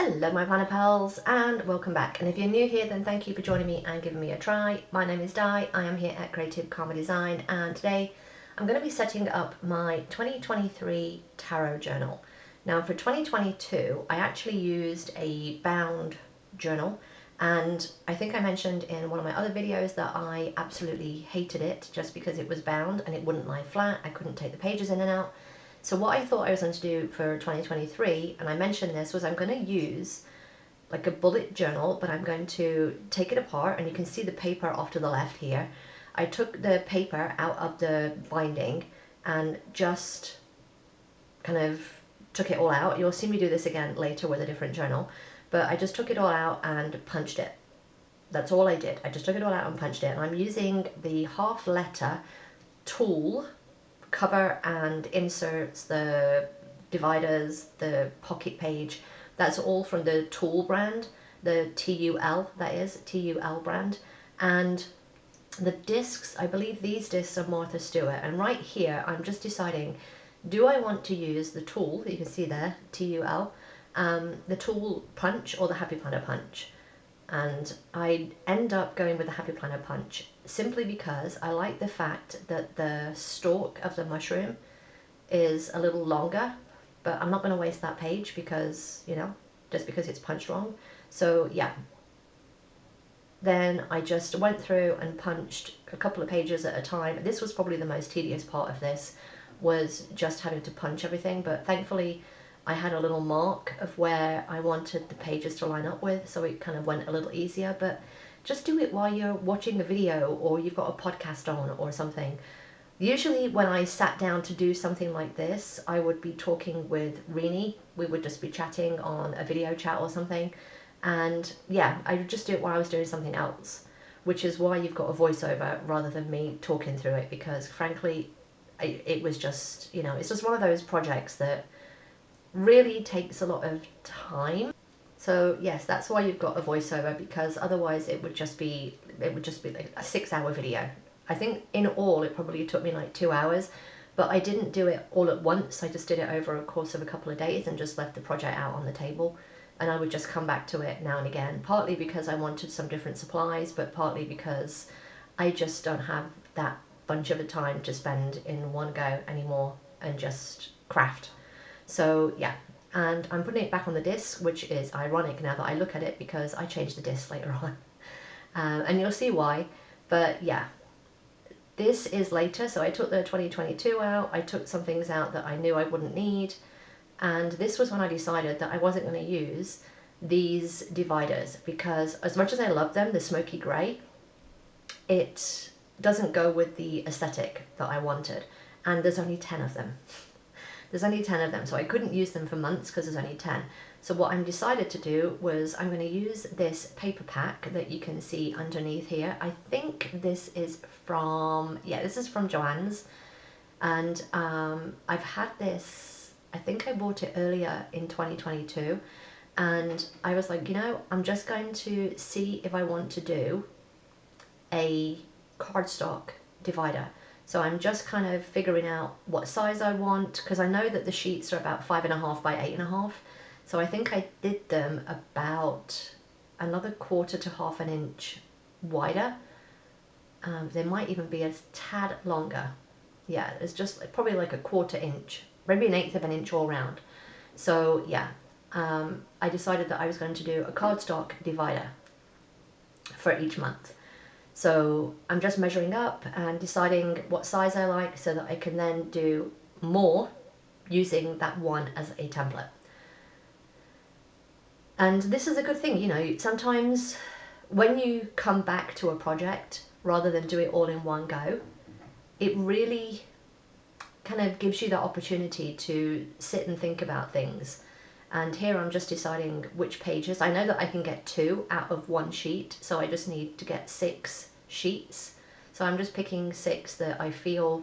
Hello my planner pals and welcome back, and if you're new here then thank you for joining me and giving me a try. My name is Di, I am here at Creative Karma Design, and today I'm going to be setting up my 2023 tarot journal. Now for 2022 I actually used a bound journal, and I think I mentioned in one of my other videos that I absolutely hated it just because it was bound and it wouldn't lie flat. I couldn't take the pages in and out. So what I thought I was going to do for 2023, and I mentioned this, was I'm going to use like a bullet journal, but I'm going to take it apart, and you can see the paper off to the left here. I took the paper out of the binding and just kind of took it all out. You'll see me do this again later with a different journal, but I just took it all out and punched it. That's all I did. I just took it all out and punched it, and I'm using the half letter tool cover and inserts, the dividers, the pocket page. That's all from the Tool brand, the TUL, that is, TUL brand. And the discs, I believe these discs are Martha Stewart. And right here, I'm just deciding, do I want to use the tool that you can see there, TUL, the tool punch or the Happy Planner punch? And I end up going with the Happy Planner punch simply because I like the fact that the stalk of the mushroom is a little longer, but I'm not going to waste that page because, you know, just because it's punched wrong. So yeah, then I just went through and punched a couple of pages at a time. This was probably the most tedious part of this, was just having to punch everything, but thankfully I had a little mark of where I wanted the pages to line up with, so it kind of went a little easier. But just do it while you're watching a video or you've got a podcast on or something. Usually when I sat down to do something like this, I would be talking with Rini. We would just be chatting on a video chat or something. And yeah, I would just do it while I was doing something else, which is why you've got a voiceover rather than me talking through it, because frankly, it was just, you know, it's just one of those projects that really takes a lot of time. So yes, that's why you've got a voiceover, because otherwise it would just be like a 6-hour video. I think in all it probably took me like 2 hours, but I didn't do it all at once. I just did it over a course of a couple of days and just left the project out on the table, and I would just come back to it now and again, partly because I wanted some different supplies, but partly because I just don't have that bunch of a time to spend in one go anymore and just craft. So yeah, and I'm putting it back on the disc, which is ironic now that I look at it because I changed the disc later on. And you'll see why. But yeah, this is later, so I took the 2022 out, I took some things out that I knew I wouldn't need, and this was when I decided that I wasn't going to use these dividers, because as much as I love them, the smoky grey, it doesn't go with the aesthetic that I wanted, and there's only 10 of them. There's only 10 of them, so I couldn't use them for months because there's only 10. So what I decided to do was I'm going to use this paper pack that you can see underneath here. I think this is from, yeah, this is from Joann's. And I've had this, I think I bought it earlier in 2022. And I was like, you know, I'm just going to see if I want to do a cardstock divider. So I'm just kind of figuring out what size I want, because I know that the sheets are about 5.5 by 8.5. So I think I did them about another 1/4 to 1/2 an inch wider. They might even be a tad longer. Yeah, it's just probably like a 1/4 inch, maybe an 1/8 of an inch all round. So yeah, I decided that I was going to do a cardstock divider for each month. So I'm just measuring up and deciding what size I like so that I can then do more using that one as a template. And this is a good thing, you know, sometimes when you come back to a project rather than do it all in one go, it really kind of gives you that opportunity to sit and think about things. And here I'm just deciding which pages. I know that I can get 2 out of 1 sheet, so I just need to get 6 sheets. So I'm just picking 6 that I feel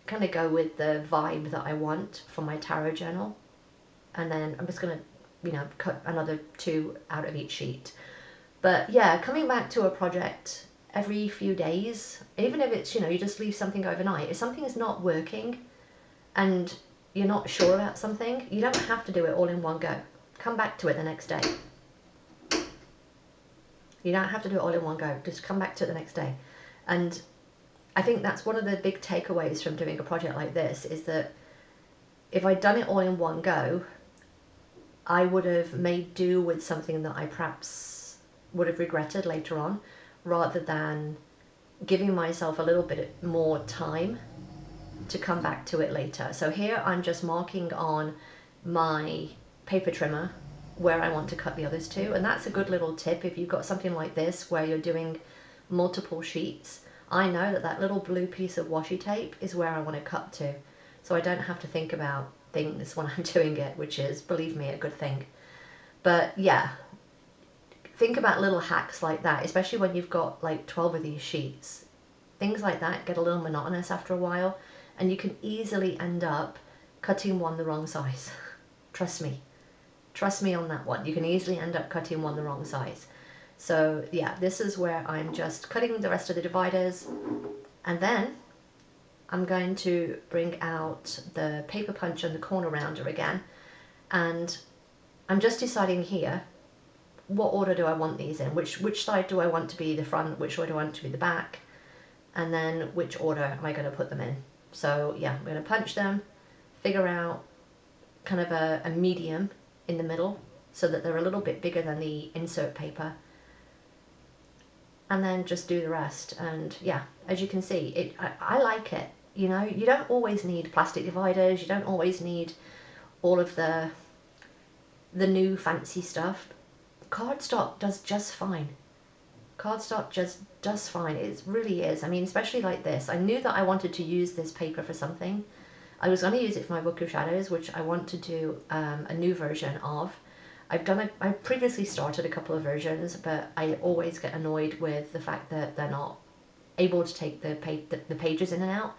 kind of go with the vibe that I want for my tarot journal. And then I'm just going to, you know, cut another 2 out of each sheet. But yeah, coming back to a project every few days, even if it's, you know, you just leave something overnight, if something is not working and you're not sure about something, you don't have to do it all in one go. come back to it the next day. You don't have to do it all in one go, just come back to it the next day. And I think that's one of the big takeaways from doing a project like this, is that if I'd done it all in one go, I would have made do with something that I perhaps would have regretted later on, rather than giving myself a little bit more time to come back to it later. So here I'm just marking on my paper trimmer where I want to cut the others to, and that's a good little tip if you've got something like this where you're doing multiple sheets. I know that that little blue piece of washi tape is where I want to cut to, so I don't have to think about things when I'm doing it, which is, believe me, a good thing. But yeah, think about little hacks like that, especially when you've got like 12 of these sheets. Things like that get a little monotonous after a while, and you can easily end up cutting one the wrong size. Trust me. Trust me on that one. You can easily end up cutting one the wrong size. So yeah, this is where I'm just cutting the rest of the dividers, and then I'm going to bring out the paper punch and the corner rounder again, and I'm just deciding here, what order do I want these in? Which side do I want to be the front? Which order do I want to be the back? And then which order am I going to put them in? So yeah, I'm going to punch them, figure out kind of a medium in the middle so that they're a little bit bigger than the insert paper, and then just do the rest. And yeah, as you can see, I like it. You know, you don't always need plastic dividers, you don't always need all of the new fancy stuff. Cardstock does just fine. Cardstock just does fine. It really is. I mean, especially like this. I knew that I wanted to use this paper for something. I was going to use it for my book of shadows, which I want to do a new version of. I previously started a couple of versions, but I always get annoyed with the fact that they're not able to take the pages in and out.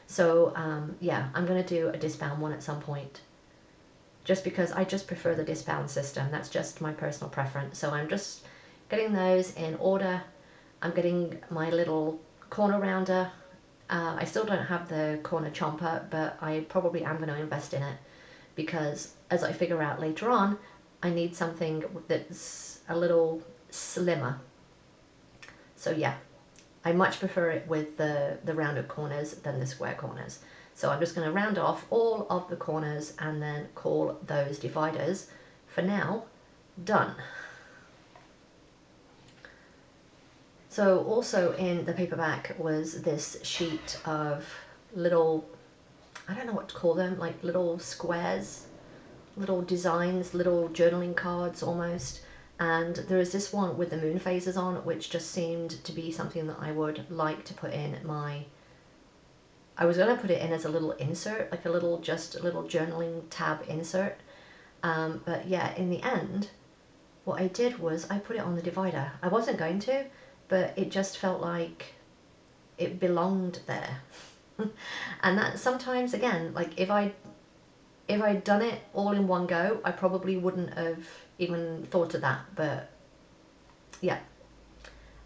So yeah, I'm going to do a Discbound one at some point, just because I just prefer the Discbound system. That's just my personal preference. So I'm just getting those in order. I'm getting my little corner rounder. I still don't have the corner chomper, but I probably am going to invest in it, because as I figure out later on, I need something that's a little slimmer. So yeah, I much prefer it with the rounded corners than the square corners. So I'm just going to round off all of the corners and then call those dividers, for now, done. So also in the paperback was this sheet of little, I don't know what to call them, like little squares, little designs, little journaling cards almost. And there is this one with the moon phases on, which just seemed to be something that I would like to put in my, I was going to put it in as a little insert, like a little journaling tab insert. But yeah, in the end, what I did was I put it on the divider. I wasn't going to, but it just felt like it belonged there. And that sometimes, again, like if I'd done it all in one go, I probably wouldn't have even thought of that. But yeah,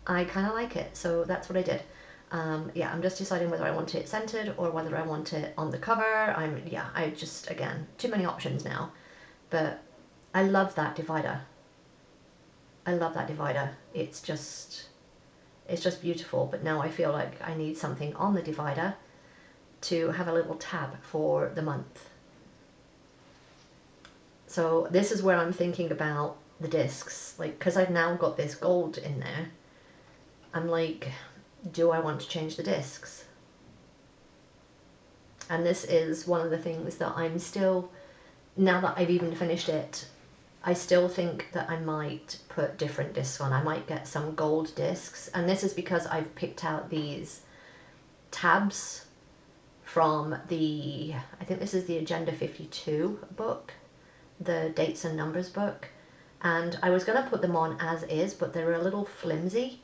I kind of like it, so that's what I did. Yeah, I'm just deciding whether I want it centered or whether I want it on the cover. I just, again, too many options now. But I love that divider. I love that divider. It's just beautiful. But now I feel like I need something on the divider to have a little tab for the month. So this is where I'm thinking about the discs, like, because I've now got this gold in there. I'm like, do I want to change the discs? And this is one of the things that I'm still, now that I've even finished it, I still think that I might put different discs on. I might get some gold discs, and this is because I've picked out these tabs from the, I think this is the Agenda 52 book, the dates and numbers book, and I was going to put them on as is, but they're a little flimsy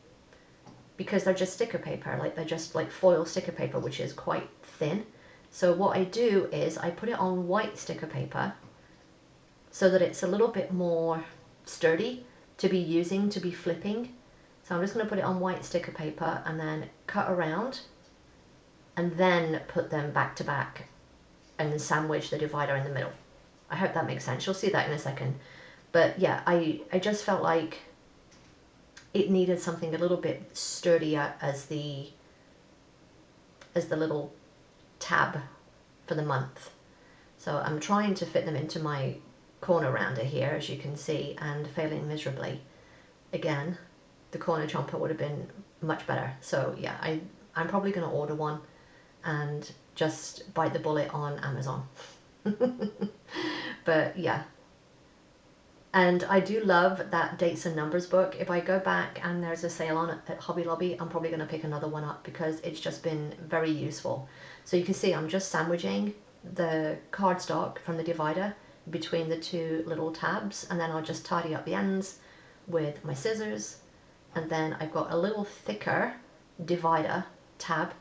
because they're just sticker paper, like they're just like foil sticker paper, which is quite thin. So what I do is I put it on white sticker paper so that it's a little bit more sturdy to be using, to be flipping. So I'm just going to put it on white sticker paper and then cut around and then put them back to back and then sandwich the divider in the middle. I hope that makes sense. You'll see that in a second. But yeah, I just felt like it needed something a little bit sturdier as the little tab for the month. So I'm trying to fit them into my corner rounder here, as you can see, and failing miserably. Again, the corner chomper would have been much better. So yeah, I'm probably going to order one and just bite the bullet on Amazon. But yeah, and I do love that dates and numbers book. If I go back and there's a sale on it at Hobby Lobby, I'm probably going to pick another one up because it's just been very useful. So you can see I'm just sandwiching the cardstock from the divider between the two little tabs, and then I'll just tidy up the ends with my scissors. And then I've got a little thicker divider tab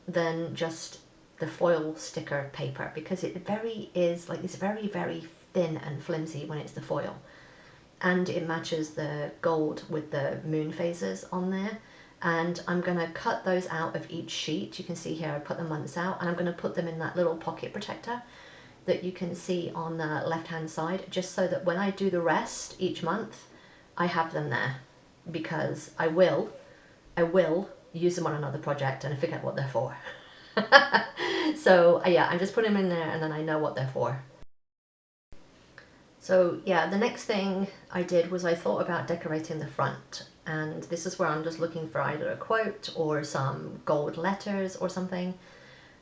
than just the foil sticker paper, because it is like, it's very thin and flimsy when it's the foil, and it matches the gold with the moon phases on there. And I'm going to cut those out of each sheet. You can see here I put the months out, and I'm going to put them in that little pocket protector that you can see on the left hand side, just so that when I do the rest each month I have them there, because I will use them on another project and I forget what they're for. So yeah, I'm just putting them in there and then I know what they're for. So yeah, the next thing I did was I thought about decorating the front, and this is where I'm just looking for either a quote or some gold letters or something.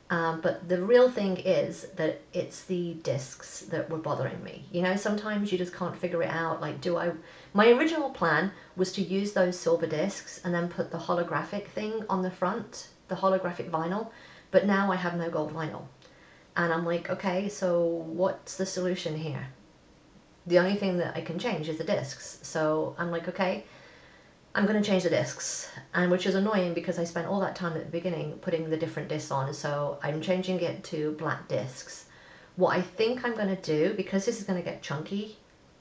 But the real thing is that it's the discs that were bothering me. You know, sometimes you just can't figure it out. Like, my original plan was to use those silver discs and then put the holographic thing on the front, the holographic vinyl, but now I have no gold vinyl. And I'm like, okay, so what's the solution here? The only thing that I can change is the discs. So I'm like, okay, I'm going to change the discs, and which is annoying because I spent all that time at the beginning putting the different discs on, so I'm changing it to black discs. What I think I'm going to do, because this is going to get chunky,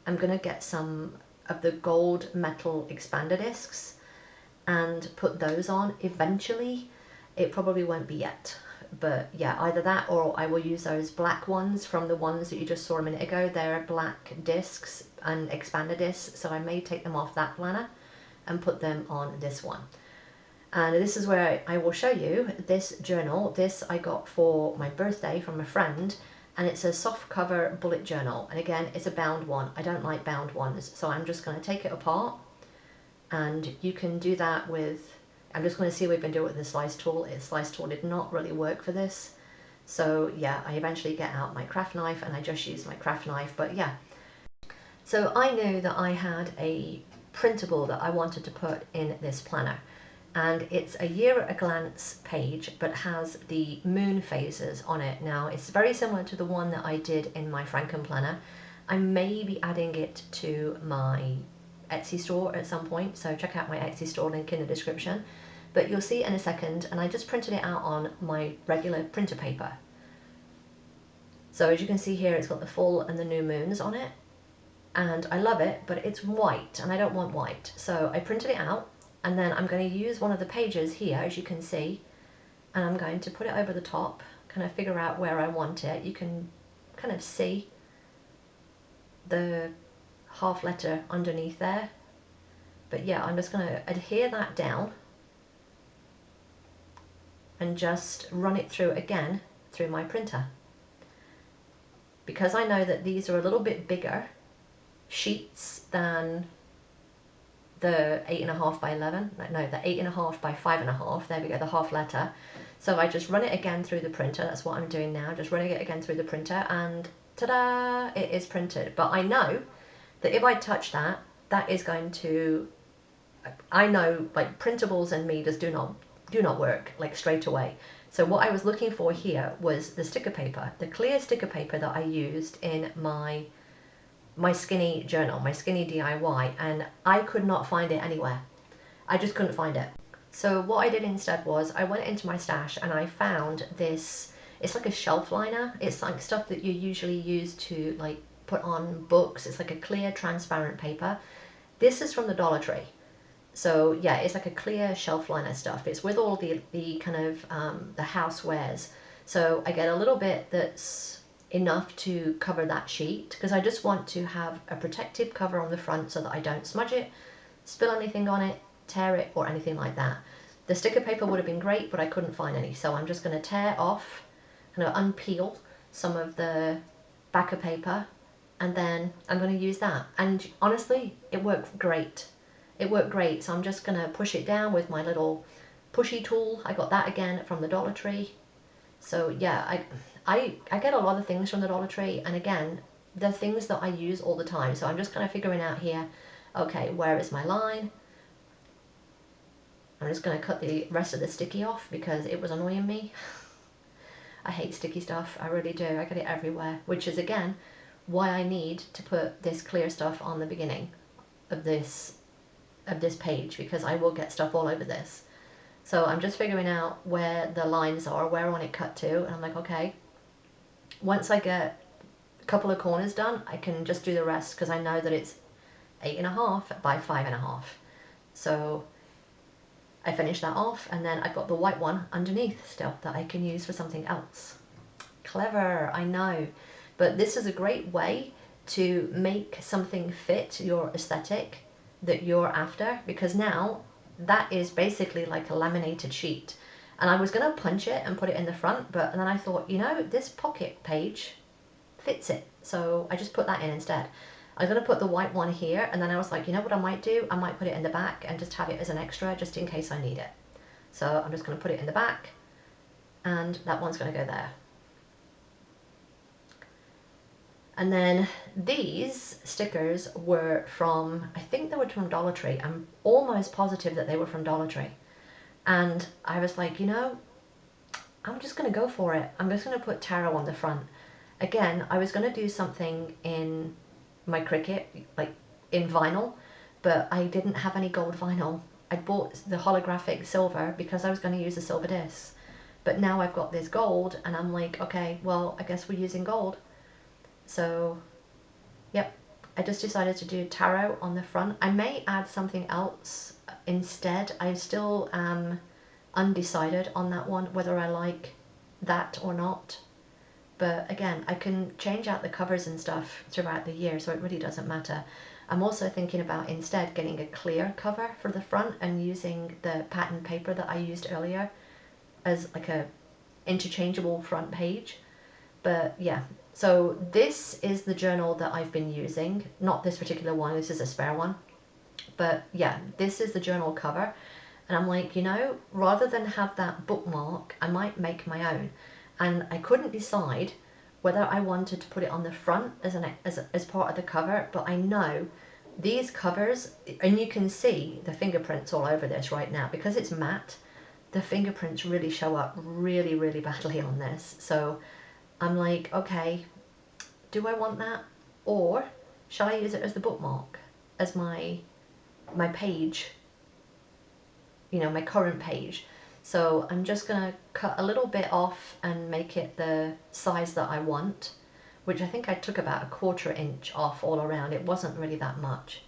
I'm going to get some of the gold metal expander discs and put those on eventually. It probably won't be yet, but yeah, either that or I will use those black ones from the ones that you just saw a minute ago. They're black discs and expander discs, so I may take them off that planner and put them on this one. And this is where I will show you this journal. This I got for my birthday from a friend, and it's a soft cover bullet journal. And again, it's a bound one. I don't like bound ones, so I'm just going to take it apart, and you can do that with, I'm just going to see what we can do with the slice tool. The slice tool did not really work for this. So yeah, I eventually get out my craft knife and I just use my craft knife, but yeah. So I knew that I had a printable that I wanted to put in this planner, and it's a year at a glance page but has the moon phases on it. Now it's very similar to the one that I did in my Franken planner. I may be adding it to my Etsy store at some point, so check out my Etsy store, link in the description, but you'll see in a second. And I just printed it out on my regular printer paper. So as you can see here, it's got the full and the new moons on it, and I love it, but it's white and I don't want white. So I printed it out, and then I'm going to use one of the pages here, as you can see, and I'm going to put it over the top, kind of figure out where I want it. You can kind of see the half letter underneath there. But yeah, I'm just going to adhere that down and just run it through again through my printer. Because I know that these are a little bit bigger sheets than the 8.5 by 11, no, the 8.5 by 5.5, there we go, the half letter. So I just run it again through the printer. That's what I'm doing now, just running it again through the printer, and ta-da, it is printed. But I know that if I touch that, that is going to, I know, like, printables and me just do not work like straight away. So what I was looking for here was the sticker paper, the clear sticker paper that I used in my skinny journal, my skinny DIY, and I could not find it anywhere. I just couldn't find it. So what I did instead was I went into my stash and I found this, it's like a shelf liner. It's like stuff that you usually use to like put on books. It's like a clear transparent paper. This is from the Dollar Tree. So yeah, it's like a clear shelf liner stuff. It's with all the kind of the housewares. So I get a little bit that's enough to cover that sheet, because I just want to have a protective cover on the front so that I don't smudge it, spill anything on it, tear it, or anything like that. The sticker paper would have been great, but I couldn't find any, so I'm just going to tear off, kind of unpeel some of the backer paper, and then I'm going to use that. And honestly, it worked great. It worked great, so I'm just going to push it down with my little pushy tool. I got that again from the Dollar Tree. So yeah, I get a lot of things from the Dollar Tree, and again, they're things that I use all the time. So I'm just kind of figuring out here, okay, where is my line? I'm just going to cut the rest of the sticky off because it was annoying me. I hate sticky stuff, I really do. I get it everywhere, which is again why I need to put this clear stuff on the beginning of this page, because I will get stuff all over this. So I'm just figuring out where the lines are, where I want it cut to, and I'm like, okay, once I get a couple of corners done, I can just do the rest, because I know that it's 8.5 by 5.5. So I finish that off, and then I've got the white one underneath still that I can use for something else. Clever, I know, but this is a great way to make something fit your aesthetic that you're after, because now that is basically like a laminated sheet. And I was going to punch it and put it in the front, but then I thought, you know, this pocket page fits it, so I just put that in instead. I'm going to put the white one here, and then I was like, you know what I might do? I might put it in the back and just have it as an extra just in case I need it. So I'm just going to put it in the back, and that one's going to go there. And then these stickers were from, I think they were from Dollar Tree. I'm almost positive that they were from Dollar Tree. And I was like, you know, I'm just going to go for it. I'm just going to put tarot on the front. Again, I was going to do something in my Cricut, like in vinyl, but I didn't have any gold vinyl. I bought the holographic silver because I was going to use the silver discs. But now I've got this gold, and I'm like, okay, well, I guess we're using gold. So, yep, I just decided to do tarot on the front. I may add something else instead. I still am undecided on that one, whether I like that or not. But again, I can change out the covers and stuff throughout the year, so it really doesn't matter. I'm also thinking about instead getting a clear cover for the front and using the pattern paper that I used earlier as like a interchangeable front page. But yeah, so this is the journal that I've been using. Not this particular one, this is a spare one. But yeah, this is the journal cover. And I'm like, you know, rather than have that bookmark, I might make my own. And I couldn't decide whether I wanted to put it on the front as part of the cover, but I know these covers, and you can see the fingerprints all over this right now, because it's matte, the fingerprints really show up really, really badly on this. So I'm like, okay, do I want that? Or shall I use it as the bookmark, as my page, you know, my current page? So I'm just going to cut a little bit off and make it the size that I want, which I think I took about 1/4 inch off all around. It wasn't really that much.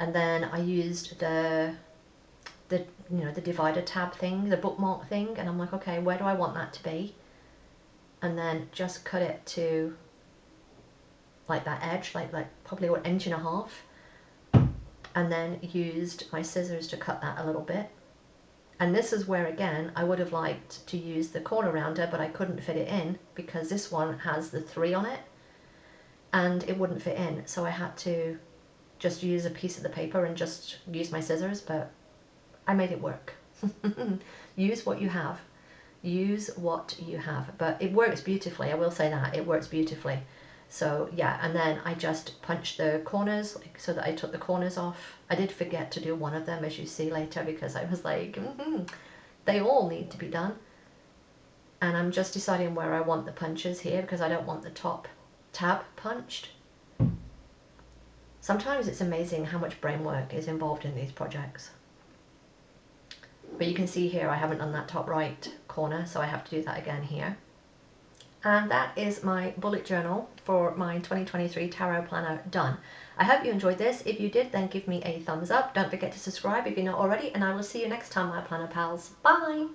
And then I used the divider tab thing, the bookmark thing, and I'm like, okay, where do I want that to be? And then just cut it to like that edge, like probably 1.5 inches, and then used my scissors to cut that a little bit. And this is where, again, I would have liked to use the corner rounder, but I couldn't fit it in because this one has the 3 on it and it wouldn't fit in. So I had to just use a piece of the paper and just use my scissors, but I made it work. Use what you have. Use what you have. But it works beautifully, I will say that. It works beautifully. So yeah, and then I just punched the corners so that I took the corners off. I did forget to do one of them, as you see later, because I was like, they all need to be done. And I'm just deciding where I want the punches here, because I don't want the top tab punched. Sometimes it's amazing how much brain work is involved in these projects. But you can see here I haven't done that top right corner, so I have to do that again here. And that is my bullet journal for my 2023 Tarot Planner done. I hope you enjoyed this. If you did, then give me a thumbs up. Don't forget to subscribe if you're not already, and I will see you next time, my planner pals. Bye!